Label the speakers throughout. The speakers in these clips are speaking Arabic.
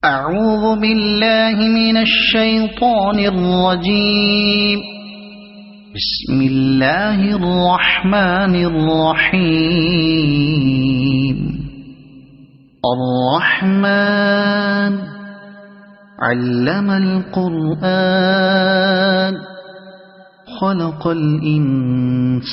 Speaker 1: أعوذ بالله من الشيطان الرجيم. بسم الله الرحمن الرحيم. الرحمن علم القرآن خلق الإنسان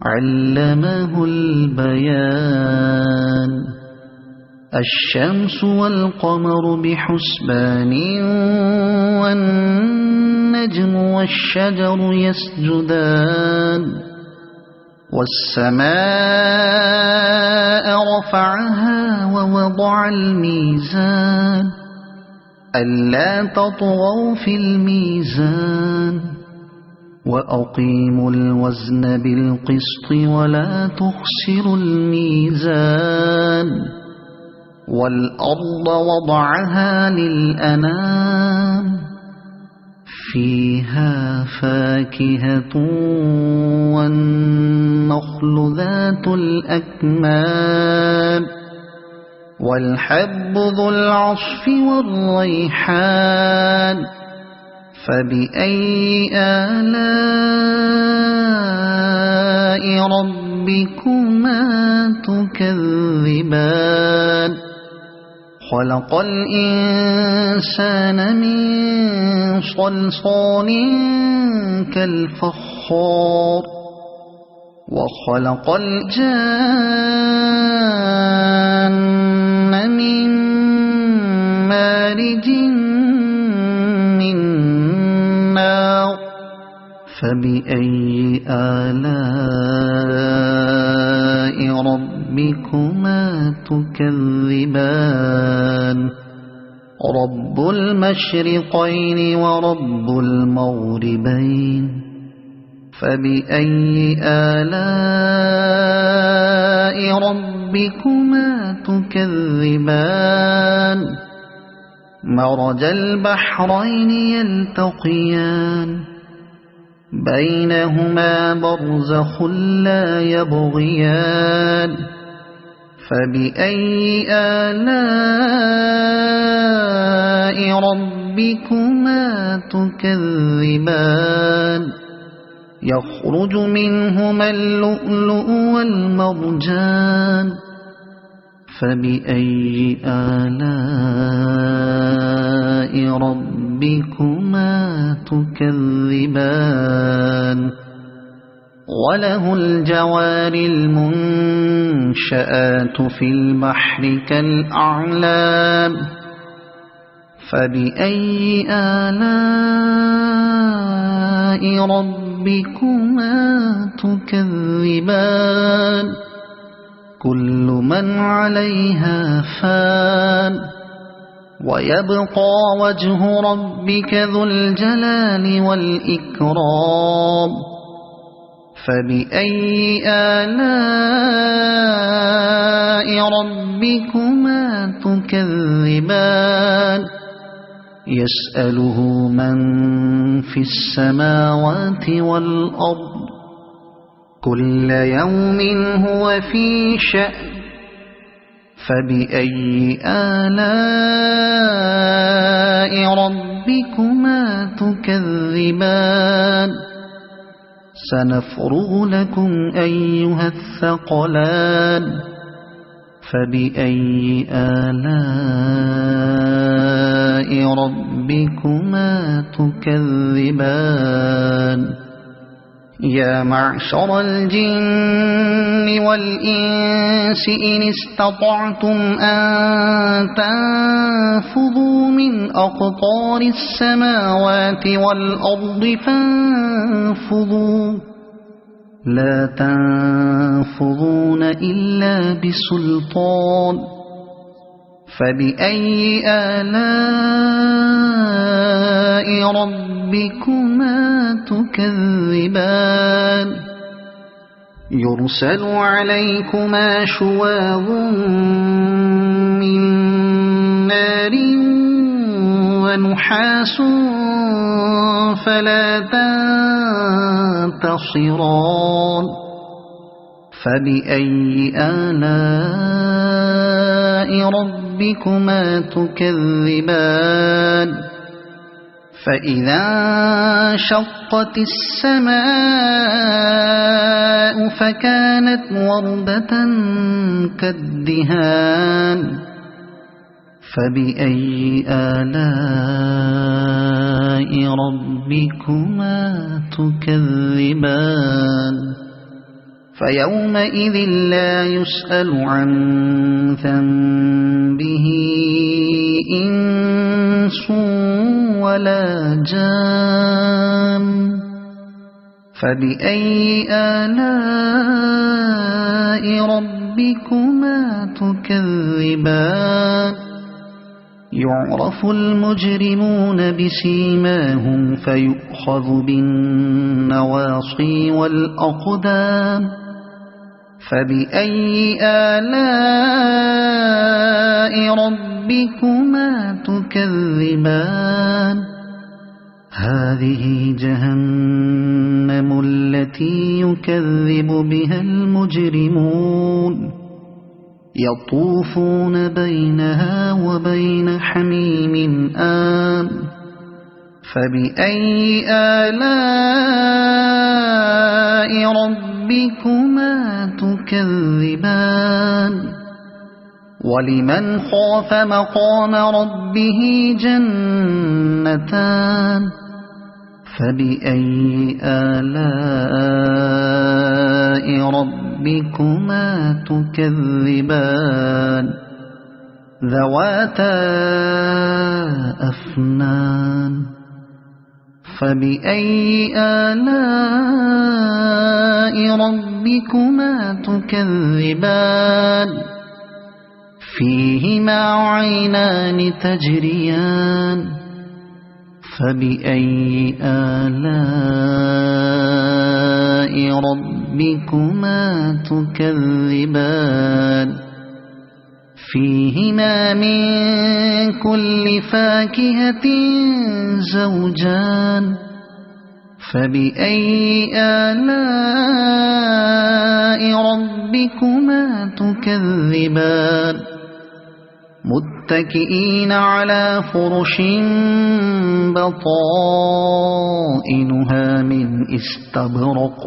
Speaker 1: علمه البيان. الشمس والقمر بحسبان والنجم والشجر يسجدان. والسماء رفعها ووضع الميزان ألا تطغوا في الميزان وأقيموا الوزن بالقسط ولا تخسروا الميزان. والأرض وضعها للأنام فيها فاكهة والنخل ذات الأكمام والحب ذو العصف والريحان. فبأي آلاء ربكما تكذبان. خلق الإنسان من صلصال كالفخار وخلق الجان من مارج من نار. فبأي آلاء ربكما تكذبان. رب المشرقين ورب المغربين. فبأي آلاء ربكما تكذبان. مرج البحرين يلتقيان بينهما برزخ لا يبغيان. فبأي آلاء ربكما تكذبان. يخرج منهما اللؤلؤ والمرجان. فبأي آلاء ربكما تكذبان. وله الجوار المنشآت في البحر كالأعلام. فبأي آلاء ربكما تكذبان. كل من عليها فان ويبقى وجه ربك ذو الجلال والإكرام. فبأي آلاء ربكما تكذبان. يسأله من في السماوات والأرض كل يوم هو في شأن. فبأي آلاء ربكما تكذبان. سنفرغ لكم أيها الثقلان. فبأي آلاء ربكما تكذبان. يا معشر الجن والإنس إن استطعتم أن تنفذوا من أقطار السماوات والأرض فانفذوا لا تنفذون إلا بسلطان. فبأي آلاء ربكما تكذبان. يرسل عليكما شواظ من نار ونحاس فلا تنتصران. فبأي آلاء ربكما تكذبان فإذا انشقت السماء فكانت وردة كالدهان فبأي آلاء ربكما تكذبان فيومئذ لا يسأل عن ذنبه إنس ولا جان فبأي آلاء ربكما تكذبان يعرف المجرمون بسيماهم فيؤخذ بالنواصي والأقدام فبأي آلاء ربكما تكذبان هذه جهنم التي يكذب بها المجرمون يطوفون بينها وبين حميم آن فبأي آلاء ربكما تكذبان ولمن خاف مقام ربه جنتان فبأي آلاء ربكما تكذبان ذواتا أفنان فبأي آلاء ربكما تكذبان فيهما عينان تجريان فبأي آلاء ربكما تكذبان فيهما من كل فاكهة زوجان فبأي آلاء ربكما تكذبان متكئين على فرش بطائنها من استبرق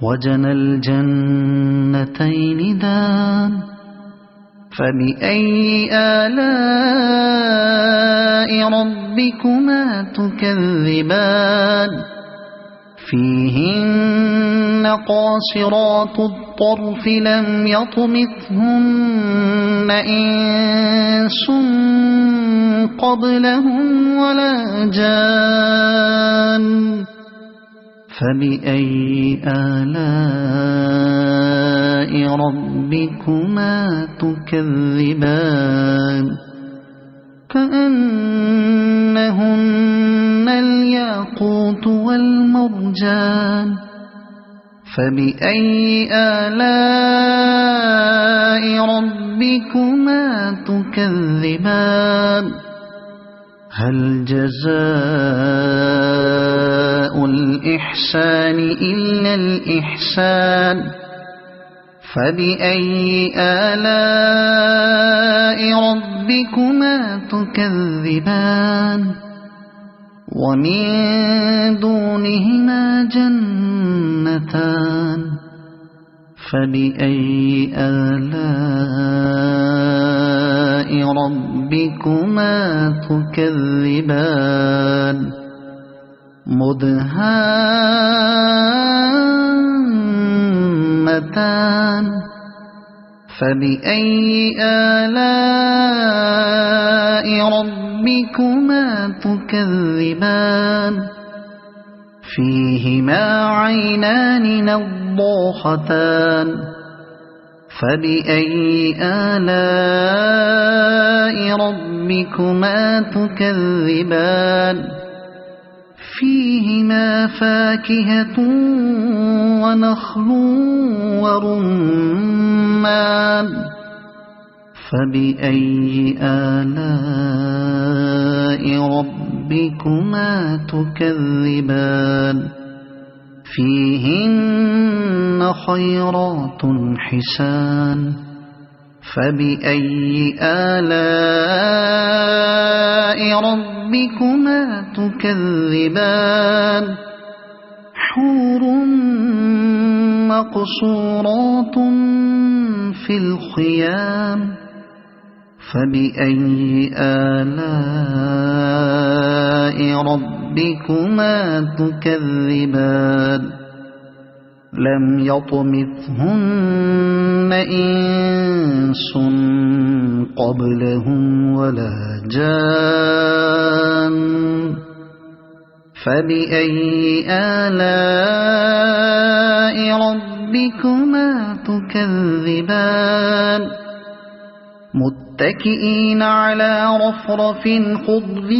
Speaker 1: وجنى الجنتين دان فبأي آلاء ربكما تكذبان فيهن قاصرات الطرف لم يطمثهن إنس قبلهم ولا جان فبأي آلاء ربكما تكذبان كأنهن الياقوت والمرجان فبأي آلاء ربكما تكذبان هل جزاء الإحسان إلا الإحسان فبأي آلاء ربكما تكذبان ومن دونهما جنتان فبأي آلاء ربكما تكذبان مدهامتان فبأي آلاء ربكما تكذبان فيهما عينان نضاختان فبأي آلاء ربكما تكذبان فيهما فاكهة ونخل ورمان فبأي آلاء ربكما تكذبان فيهن خيرات حسان فبأي آلاء ربكما تكذبان حور مقصورات في الخيام فبأي آلاء ربكما تكذبان لم يطمثهن إنس قبلهم ولا جان فبأي آلاء ربكما تكذبان متكئين على رفرف خضر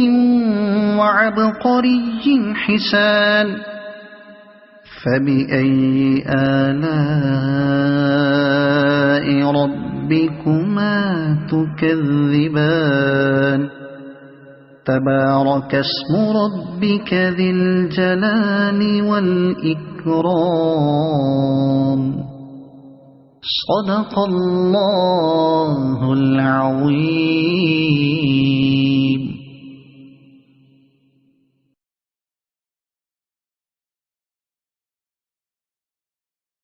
Speaker 1: وعبقري حسان فبأي آلاء ربكما تكذبان تبارك اسم ربك ذي الجلال والإكرام صدق الله العظيم.